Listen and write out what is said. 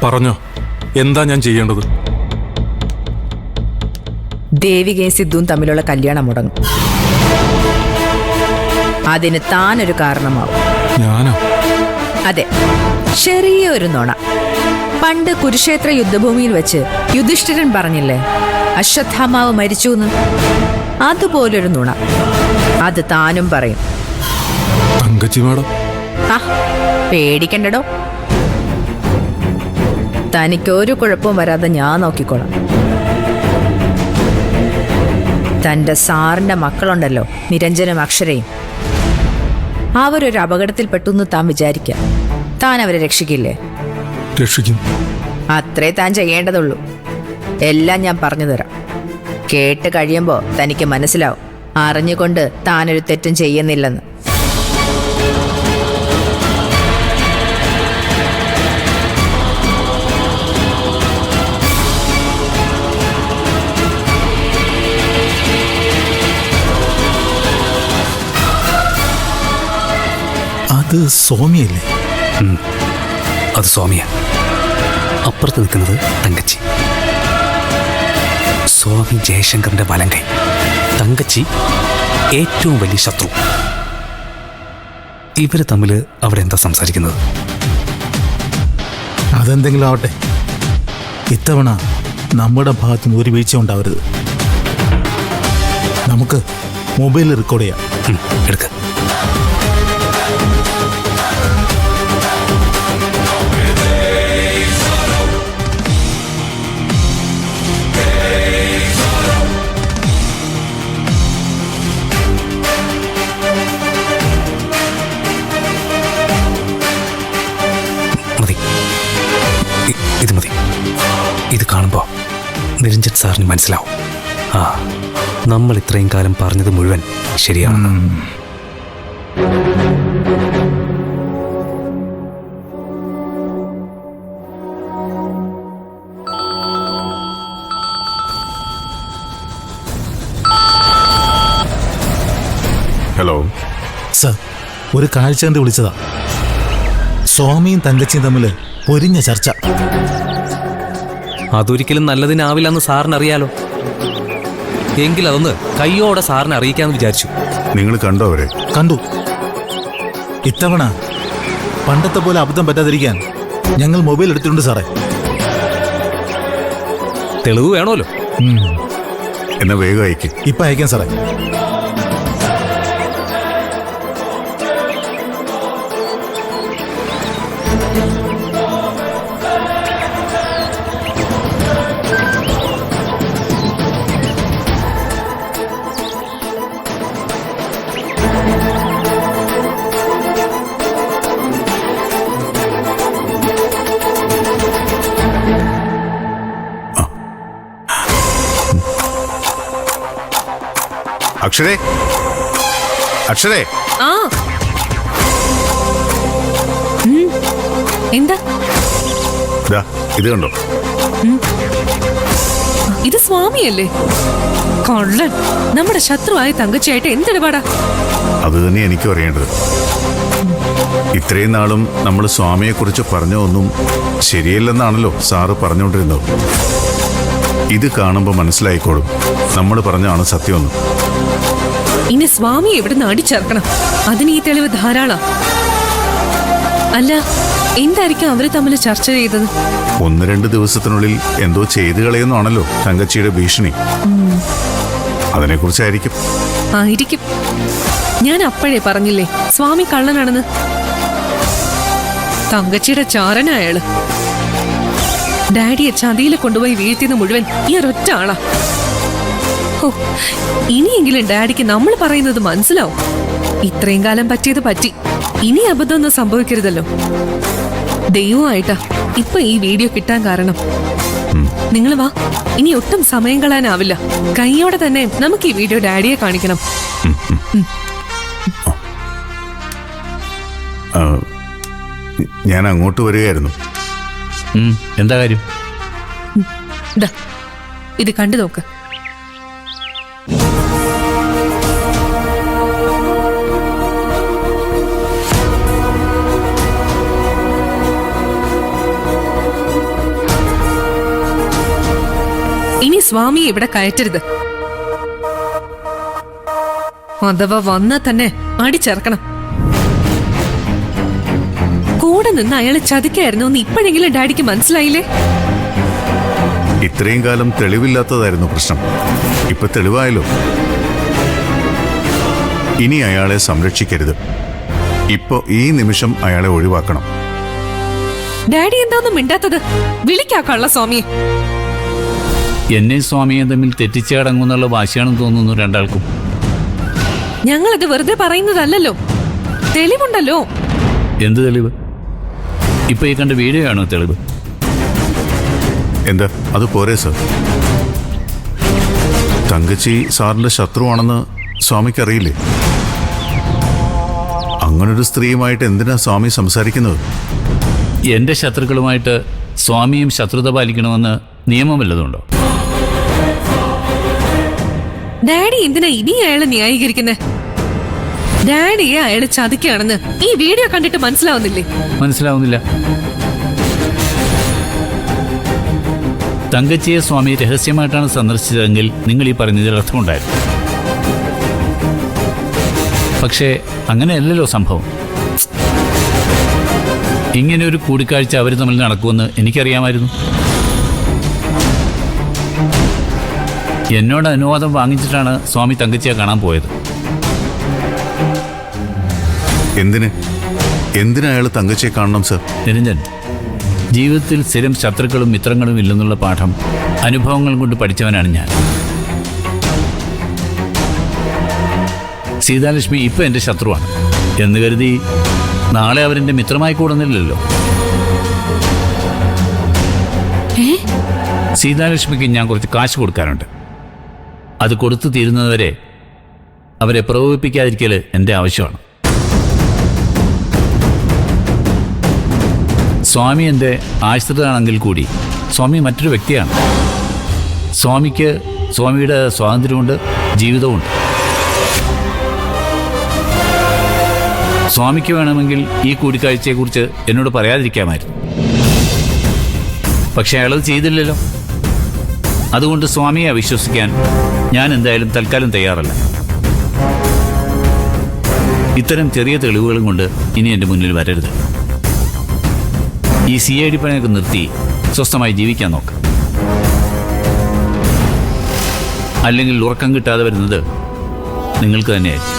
പറഞ്ഞോ, എന്താ ഞാൻ ചെയ്യേണ്ടത്? ദേവികയും സിദ്ധുവും തമ്മിലുള്ള കല്യാണം മുടങ്ങും. അതിന് താനൊരു കാരണമാവും. ഞാനോ? അതെ, ചെറിയൊരു നുണ. പണ്ട് കുരുക്ഷേത്ര യുദ്ധഭൂമിയിൽ വെച്ച് യുധിഷ്ഠിരൻ പറഞ്ഞില്ലേ, അശ്വത്ഥാമാവ് മരിച്ചു എന്ന്? അതുപോലൊരു നുണ അത് താനും പറയും. തങ്കച്ചി മാഡം, പേടിക്കണ്ടടോ. തനിക്കൊരു കുഴപ്പവും വരാതെ ഞാൻ നോക്കിക്കോളാം. തന്റെ സാറിന്റെ മക്കളുണ്ടല്ലോ, നിരഞ്ജനും അക്ഷരയും, അവരൊരു അപകടത്തിൽപ്പെട്ടു താൻ വിചാരിക്കാം. താൻ അവരെ രക്ഷിക്കില്ലേ? രക്ഷിക്കും. അത്രേ താൻ ചെയ്യേണ്ടതുള്ളൂ. എല്ലാം ഞാൻ പറഞ്ഞു തരാം. കേട്ട് കഴിയുമ്പോൾ തനിക്ക് മനസ്സിലാവും അറിഞ്ഞുകൊണ്ട് താനൊരു തെറ്റും ചെയ്യുന്നില്ലെന്ന്. അത് സോമിയല്ലേ? അത് സോമിയ. അപ്പുറത്ത് നിൽക്കുന്നത് തങ്കച്ചി. സ്വാമി ജയശങ്കറിന്റെ വലങ്കൈ. തങ്കച്ചി ഏറ്റവും വലിയ ശത്രു. ഇവര് തമ്മിൽ അവിടെ എന്താ സംസാരിക്കുന്നത്? അതെന്തെങ്കിലും ആവട്ടെ, ഇത്തവണ നമ്മുടെ ഭാഗത്തുനിന്ന് ഒരു വീഴ്ച ഉണ്ടാവരുത്. നമുക്ക് മൊബൈലിൽ റെക്കോർഡ് ചെയ്യാം. എടുക്ക. ഇത് മതി. ഇത് കാണുമ്പോൾ നിരഞ്ജൻ സാറിന് മനസ്സിലാവും, നമ്മൾ ഇത്രയും കാലം പറഞ്ഞത് മുഴുവൻ ശരിയാണ്. ഹലോ സർ, ഒരു കാഴ്ച കണ്ട് വിളിച്ചതാ. സ്വാമിയും തങ്കച്ചിയും തമ്മിൽ പൊരിഞ്ഞ ചർച്ച. അതൊരിക്കലും നല്ലതിനാവില്ലെന്ന് സാറിന് അറിയാലോ. എങ്കിൽ അതൊന്ന് കയ്യോടെ സാറിനെ അറിയിക്കാന്ന് വിചാരിച്ചു. നിങ്ങൾ കണ്ടോ അവരെ? കണ്ടു. ഇത്തവണ പണ്ടത്തെ പോലെ അബദ്ധം പറ്റാതിരിക്കാൻ ഞങ്ങൾ മൊബൈൽ എടുത്തിട്ടുണ്ട് സാറേ. തെളിവ് വേണമല്ലോ. എന്നാ വേഗം അയക്കും. ഇപ്പൊ അയക്കാം സാറേ. അക്ഷരേ, അക്ഷരേ. എന്താ ഇത് കണ്ടോ? ഇത് സ്വാമിയല്ലേ? കൊള്ളൻ. നമ്മുടെ ശത്രുവായ തങ്കച്ചിയായിട്ട് എന്തിടപാടാ? അത് തന്നെ എനിക്കും അറിയേണ്ടത്. ഇത്രയും നാളും നമ്മൾ സ്വാമിയെക്കുറിച്ച് പറഞ്ഞൊന്നും ശരിയല്ലെന്നാണല്ലോ സാറ് പറഞ്ഞുകൊണ്ടിരുന്നത്. ഇത് കാണുമ്പോൾ മനസ്സിലായിക്കോളും നമ്മൾ പറഞ്ഞാണ് സത്യമെന്ന്. ഇനി സ്വാമിയെ ഇവിടുന്ന് അടിച്ചേർക്കണം. അതിന് ഈ തെളിവ് ധാരാളം. അല്ല, എന്തായിരിക്കും അവര് തമ്മിൽ ചർച്ച ചെയ്തത്? 1-2 ദിവസത്തിനുള്ളിൽ എന്തോ ചെയ്തു കളയുന്നാണല്ലോ തങ്കച്ചിയുടെ ഭീഷണി. അതിനെക്കുറിച്ചായിരിക്കും. ആയിരിക്കും. ഞാൻ അപ്പോഴേ പറഞ്ഞില്ലേ സ്വാമി കള്ളനാണെന്ന്. തങ്കച്ചിയുടെ ചാരനാ അയാള്. ഡാഡിയെ ചതിയിൽ കൊണ്ടുപോയി വീഴ്ത്തിയത് മുഴുവൻ ഈ ഒരൊറ്റ ആളാ. ഓ, ഇനിയെങ്കിലും ഡാഡിക്ക് നമ്മൾ പറയുന്നത് മനസ്സിലാവും. ഇത്രയും കാലം പറ്റിയത് പറ്റി. ഇനി അബദ്ധമൊന്നും സംഭവിക്കരുതല്ലോ. ദൈവമായിട്ടാ ഇപ്പൊ ഈ വീഡിയോ കിട്ടാൻ കാരണം. നിങ്ങൾ വാ, ഇനി ഒട്ടും സമയം കളയാനാവില്ല. കൈയോടെ തന്നെ നമുക്ക് ഈ വീഡിയോ ഡാഡിയെ കാണിക്കണം. ഞാൻ അങ്ങോട്ട് വരികയായിരുന്നു. എന്താ കാര്യം? ഇത് കണ്ടു നോക്ക്. സ്വാമിയെ ഇവിടെ കയറ്റരുത്. അഥവാ വന്നാ തന്നെ അടിച്ചിറക്കണം. കൂടെ നിന്ന് അയാളെ ചതിക്കായിരുന്നു എന്ന് ഇപ്പോഴെങ്കിലും ഡാഡിക്ക് മനസ്സിലായില്ലേ? ഇത്രയും കാലം തെളിവില്ലാത്തതായിരുന്നു പ്രശ്നം. ഇപ്പൊ തെളിവായല്ലോ. ഇനി അയാളെ സംരക്ഷിക്കരുത്. ഇപ്പൊ ഈ നിമിഷം അയാളെ ഒഴിവാക്കണം. ഡാഡി എന്താന്നും മിണ്ടാത്തത്? വിളിക്കാക്കാനുള്ള സ്വാമിയെ. എന്നെ സ്വാമിയെ തമ്മിൽ തെറ്റിച്ചടങ്ങുന്നുള്ള വാശിയാണെന്ന് തോന്നുന്നു രണ്ടാൾക്കും. ഞങ്ങളത് വെറുതെ പറയുന്നതല്ലല്ലോ, തെളിവുണ്ടല്ലോ. എന്ത് തെളിവ്? ഇപ്പൊ ഈ കണ്ട വീഡിയോ ആണോ തെളിവ്? എന്താ അത് പോരെ സർ? തങ്കച്ചി സാറിന്റെ ശത്രുവാണെന്ന് സ്വാമിക്ക് അറിയില്ലേ? അങ്ങനൊരു സ്ത്രീയുമായിട്ട് എന്തിനാ സ്വാമി സംസാരിക്കുന്നത്? എന്റെ ശത്രുക്കളുമായിട്ട് സ്വാമിയും ശത്രുത പാലിക്കണമെന്ന് നിയമം വല്ലതുണ്ടോ? ഡാഡി എന്തിനാ ഇനി അയാളെ ന്യായീകരിക്കുന്നേ? ഡാഡിയെ അയാളെ ചതിക്കുകയാണെന്ന് ഈ വീഡിയോ കണ്ടിട്ട് മനസ്സിലാവുന്നില്ലേ? മനസ്സിലാവുന്നില്ല. തങ്കച്ചിയെ സ്വാമി രഹസ്യമായിട്ടാണ് സന്ദർശിച്ചതെങ്കിൽ നിങ്ങൾ ഈ പറഞ്ഞതിൽ അർത്ഥമുണ്ടായിരുന്നു. പക്ഷേ അങ്ങനെയല്ലല്ലോ സംഭവം. ഇങ്ങനെ ഒരു കൂടിക്കാഴ്ച അവർ തമ്മിൽ നടക്കുമെന്ന് എനിക്കറിയാമായിരുന്നു. എന്നോട് അനുവാദം വാങ്ങിച്ചിട്ടാണ് സ്വാമി തങ്കച്ചിയെ കാണാൻ പോയത്. എന്തിനാ അയാൾ തങ്കച്ചിയെ കാണണം സർ? നിരഞ്ജൻ, ജീവിതത്തിൽ സ്ഥിരം ശത്രുക്കളും മിത്രങ്ങളും ഇല്ലെന്നുള്ള പാഠം അനുഭവങ്ങൾ കൊണ്ട് പഠിച്ചവനാണ് ഞാൻ. സീതാലക്ഷ്മി ഇപ്പം എൻ്റെ ശത്രുവാണ് എന്ന് കരുതി നാളെ അവരെൻ്റെ മിത്രമായി കൂടുന്നില്ലല്ലോ. സീതാലക്ഷ്മിക്ക് ഞാൻ കുറച്ച് കാശ് കൊടുക്കാനുണ്ട്. അത് കൊടുത്തു തീരുന്നതുവരെ അവരെ പ്രകോപിപ്പിക്കാതിരിക്കൽ എൻ്റെ ആവശ്യമാണ്. സ്വാമി എൻ്റെ ആശ്രിതനാണെങ്കിൽ കൂടി സ്വാമി മറ്റൊരു വ്യക്തിയാണ്. സ്വാമിക്ക് സ്വാമിയുടെ സ്വാതന്ത്ര്യമുണ്ട്, ജീവിതമുണ്ട്. സ്വാമിക്ക് വേണമെങ്കിൽ ഈ കൂടിക്കാഴ്ചയെക്കുറിച്ച് എന്നോട് പറയാതിരിക്കാമായിരുന്നു. പക്ഷെ അയാളത് ചെയ്തില്ലല്ലോ. അതുകൊണ്ട് സ്വാമിയെ അവിശ്വസിക്കാൻ ഞാൻ എന്തായാലും തൽക്കാലം തയ്യാറല്ല. ഇത്തരം ചെറിയ തെളിവുകളും കൊണ്ട് ഇനി എൻ്റെ മുന്നിൽ വരരുത്. ഈ CID പണിയൊക്കെ നിർത്തി സ്വസ്ഥമായി ജീവിക്കാൻ നോക്ക്. അല്ലെങ്കിൽ ഉറക്കം കിട്ടാതെ വരുന്നത് നിങ്ങൾക്ക് തന്നെയായിരിക്കും.